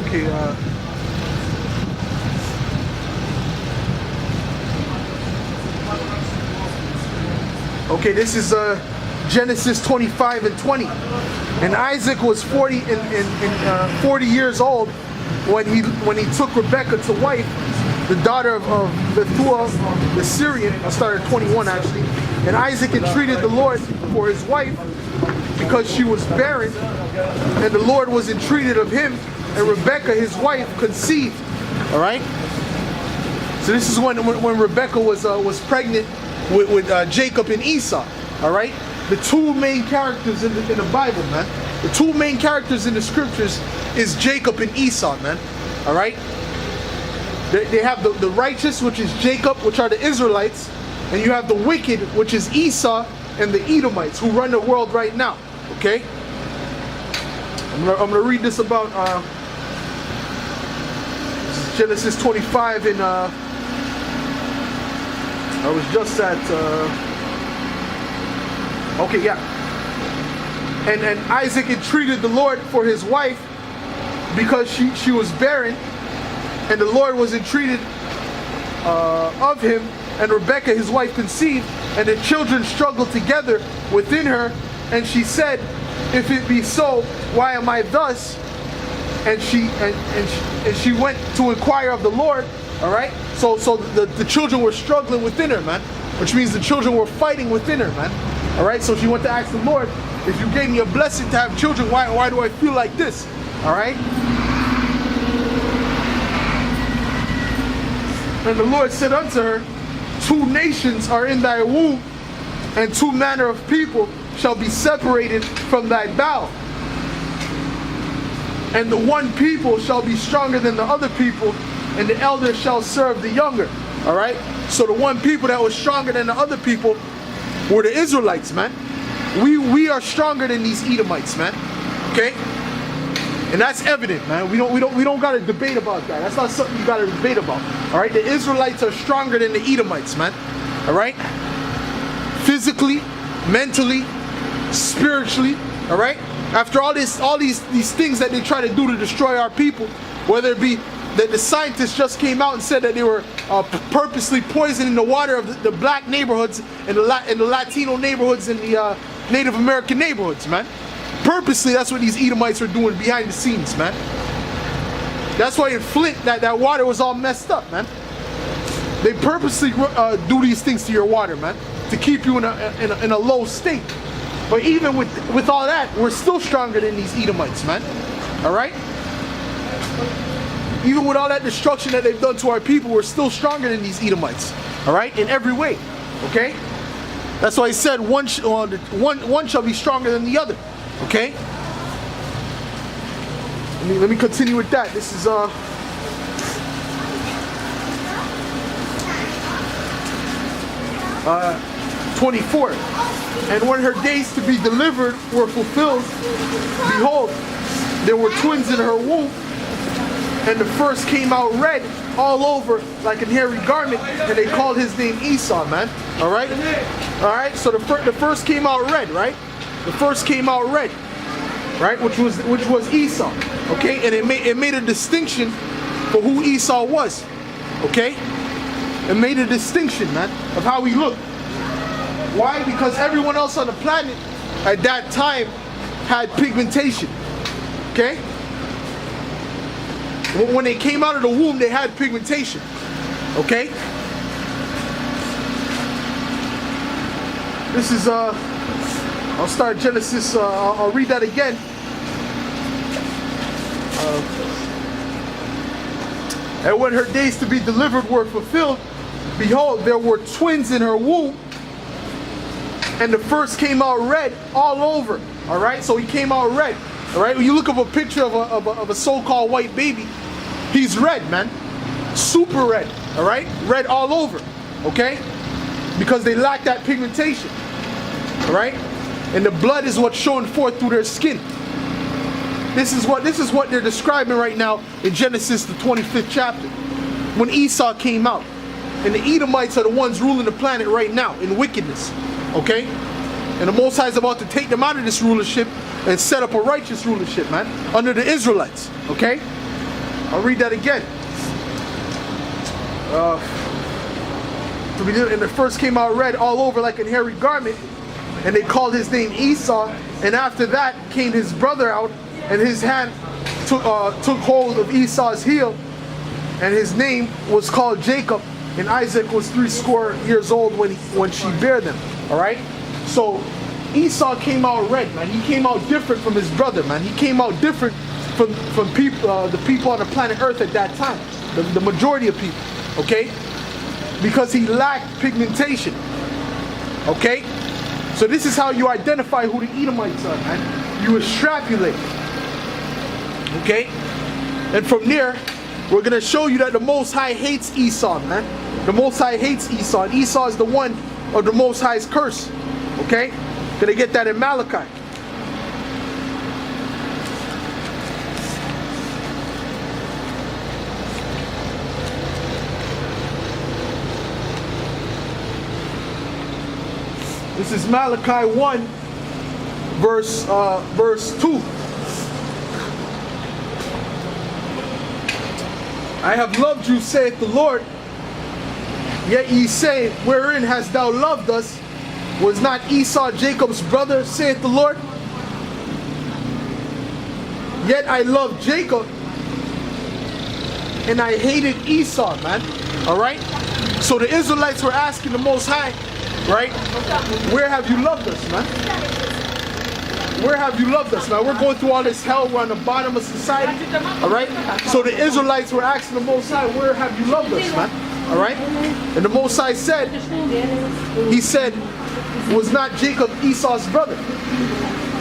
Okay, okay, this is Genesis 25 and 20. And Isaac was 40 years old when he took Rebekah to wife, the daughter of Bethuel the Syrian. I started at 21 actually. And Isaac entreated the Lord for his wife because she was barren, and the Lord was entreated of him, and Rebekah his wife conceived. All right. So this is when Rebekah was pregnant with Jacob and Esau. All right. The two main characters in the Bible, man. The two main characters in the scriptures is Jacob and Esau, man. All right. They have the righteous, which is Jacob, which are the Israelites, and you have the wicked, which is Esau and the Edomites, who run the world right now. Okay. I'm gonna read this about Genesis 25 and I was just at okay, yeah. And Isaac entreated the Lord for his wife because she was barren, and the Lord was entreated of him, and Rebekah his wife conceived, and the children struggled together within her, and she said, if it be so, why am I thus? And she went to inquire of the Lord. All right. So the children were struggling within her, man, which means the children were fighting within her, man. All right. So she went to ask the Lord, if you gave me a blessing to have children, why do I feel like this? All right. And the Lord said unto her, 2 nations are in thy womb, and 2 manner of people shall be separated from thy bowel. And the one people shall be stronger than the other people, and the elder shall serve the younger. All right. So the one people that was stronger than the other people were the Israelites, man. We are stronger than these Edomites, man. Okay. And that's evident, man. We don't got to debate about that. That's not something you got to debate about. All right. The Israelites are stronger than the Edomites, man. All right. Physically, mentally, spiritually. All right. After all these things that they try to do to destroy our people, whether it be that the scientists just came out and said that they were purposely poisoning the water of the black neighborhoods and the Latino neighborhoods and the Native American neighborhoods, man. Purposely, that's what these Edomites are doing behind the scenes, man. That's why in Flint that water was all messed up, man. They purposely do these things to your water, man, to keep you in a low state. But even with all that, we're still stronger than these Edomites, man. All right? Even with all that destruction that they've done to our people, we're still stronger than these Edomites. All right? In every way. Okay? That's why he said one shall be stronger than the other. Okay? Let me continue with that. This is 24. And when her days to be delivered were fulfilled, behold, there were twins in her womb, and the first came out red all over like an hairy garment, and they called his name Esau, man. All right? All right? So the first came out red, right? The first came out red, right? Which was Esau, okay? And it made a distinction for who Esau was, okay? It made a distinction, man, of how he looked. Why? Because everyone else on the planet at that time had pigmentation. Okay? When they came out of the womb, they had pigmentation. Okay? This is I'll start Genesis, I'll read that again. And when her days to be delivered were fulfilled, behold, there were twins in her womb, and the first came out red all over. All right, so he came out red. All right, when you look up a picture of a so-called white baby, he's red, man, super red. All right, red all over. Okay, because they lack that pigmentation. All right, and the blood is what's showing forth through their skin. This is what they're describing right now in Genesis, the 25th chapter, when Esau came out, and the Edomites are the ones ruling the planet right now in wickedness. Okay? And the Most High is about to take them out of this rulership and set up a righteous rulership, man, under the Israelites. Okay? I'll read that again. And it first came out red all over like a hairy garment, and they called his name Esau. And after that came his brother out, and his hand took hold of Esau's heel, and his name was called Jacob. And Isaac was 80 years old when she bare them. All right. So Esau came out red, man. He came out different from his brother, man. He came out different from people, the people on the planet Earth at that time, the majority of people. Okay, because he lacked pigmentation. Okay, so this is how you identify who the Edomites are, man. You extrapolate. Okay, and from there, we're gonna show you that the Most High hates Esau, man. The Most High hates Esau. And Esau is the one of the Most High's curse. Okay, gonna get that in Malachi. This is Malachi 1, verse 2. I have loved you, saith the Lord. Yet ye say, wherein hast thou loved us? Was not Esau Jacob's brother, saith the Lord? Yet I loved Jacob, and I hated Esau, man. Alright? So the Israelites were asking the Most High, right? Where have you loved us, man? Where have you loved us, man? We're going through all this hell. We're on the bottom of society. Alright? So the Israelites were asking the Most High, where have you loved us, man? Alright? And the Most High said, he said, was not Jacob Esau's brother?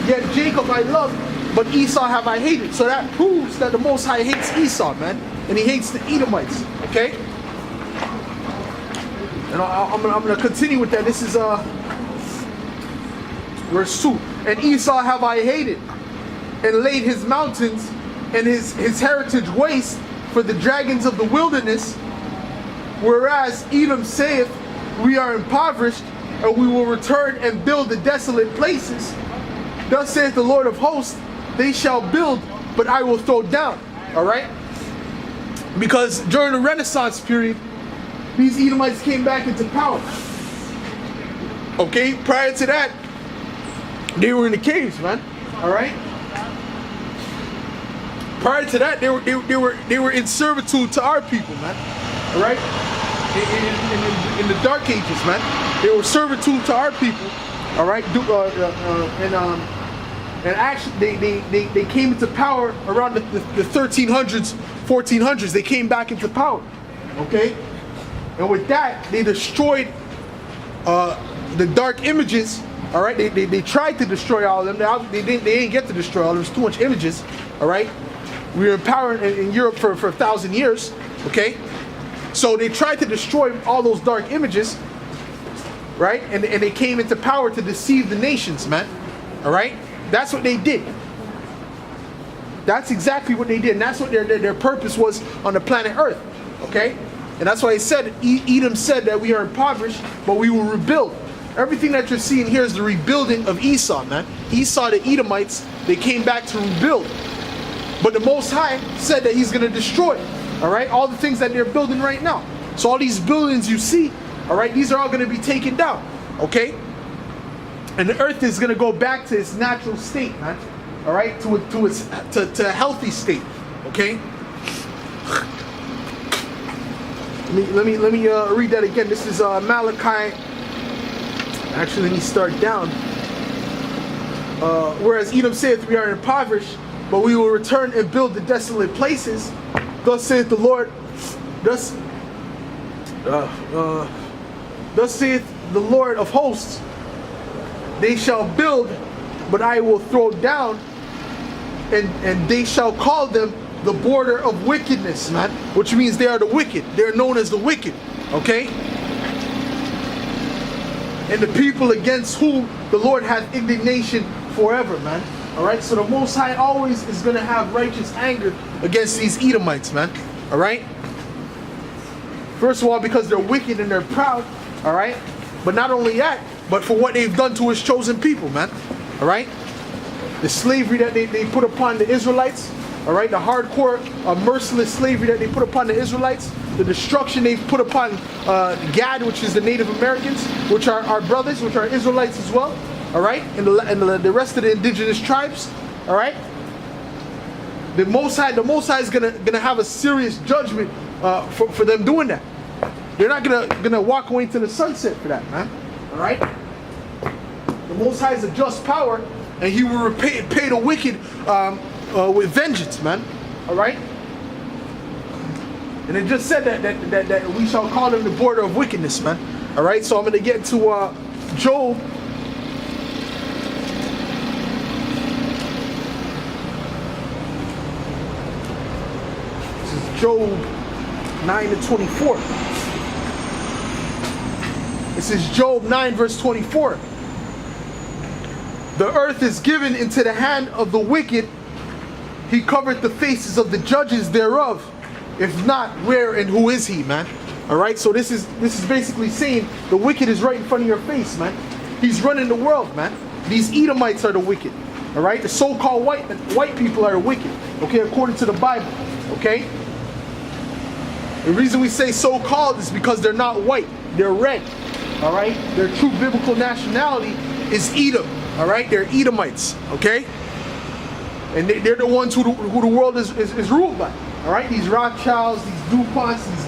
Yet Jacob I loved, but Esau have I hated. So that proves that the Most High hates Esau, man. And he hates the Edomites. Okay? And I'm going to continue with that. This is verse 2. And Esau have I hated, and laid his mountains and his heritage waste for the dragons of the wilderness. Whereas Edom saith, we are impoverished, and we will return and build the desolate places. Thus saith the Lord of hosts, they shall build, but I will throw down. Alright? Because during the Renaissance period, these Edomites came back into power. Okay? Prior to that, they were in the caves, man. Alright? Prior to that, they were in servitude to our people, man. Alright? In the Dark Ages, man. They were servitude to our people. Alright? And actually, they came into power around the 1300s, 1400s. They came back into power. Okay? And with that, they destroyed the dark images. All right, they tried to destroy all of them. They didn't get to destroy all of them. There's too much images. All right, we were in power in Europe for 1,000 years. Okay, so they tried to destroy all those dark images. Right, and they came into power to deceive the nations, man. All right, that's what they did. That's exactly what they did, and that's what their purpose was on the planet Earth. Okay, and that's why he said, Edom said that we are impoverished, but we will rebuild. Everything that you're seeing here is the rebuilding of Esau, man. Esau, the Edomites, they came back to rebuild. But the Most High said that he's going to destroy, all right, all the things that they're building right now. So all these buildings you see, all right, these are all going to be taken down, okay? And the earth is going to go back to its natural state, man, all right, to a healthy state, okay? Let me read that again. This is Malachi. Actually, let me start down. Whereas Edom saith, we are impoverished, but we will return and build the desolate places. Thus saith the Lord. Thus saith the Lord of hosts. They shall build, but I will throw down, and they shall call them the border of wickedness, man. Which means they are the wicked. They are known as the wicked. Okay. And the people against whom the Lord hath indignation forever, man. Alright, so the Most High always is going to have righteous anger against these Edomites, man. Alright? First of all, because they're wicked and they're proud. Alright? But not only that, but for what they've done to his chosen people, man. Alright? The slavery that they put upon the Israelites. all right, the hardcore, merciless slavery that they put upon the Israelites, the destruction they put upon Gad, which is the Native Americans, which are our brothers, which are Israelites as well, all right, and the rest of the indigenous tribes, all right. The Most High is gonna have a serious judgment for them doing that. They're not gonna walk away into the sunset for that, man. All right. The Most High is a just power, and He will pay the wicked with vengeance, man. All right. And it just said that we shall call them the border of wickedness, man. All right. So I'm gonna get to Job. Job 9-24. This is Job 9 verse 24. The earth is given into the hand of the wicked. He covered the faces of the judges thereof. If not, where and who is he, man? All right. So this is basically saying the wicked is right in front of your face, man. He's running the world, man. These Edomites are the wicked. All right. The so-called white people are the wicked. Okay, according to the Bible. Okay. The reason we say so-called is because they're not white, they're red, all right? Their true biblical nationality is Edom, all right? They're Edomites, okay? And they're the ones who the world is ruled by, all right? These Rothschilds, these DuPonts, these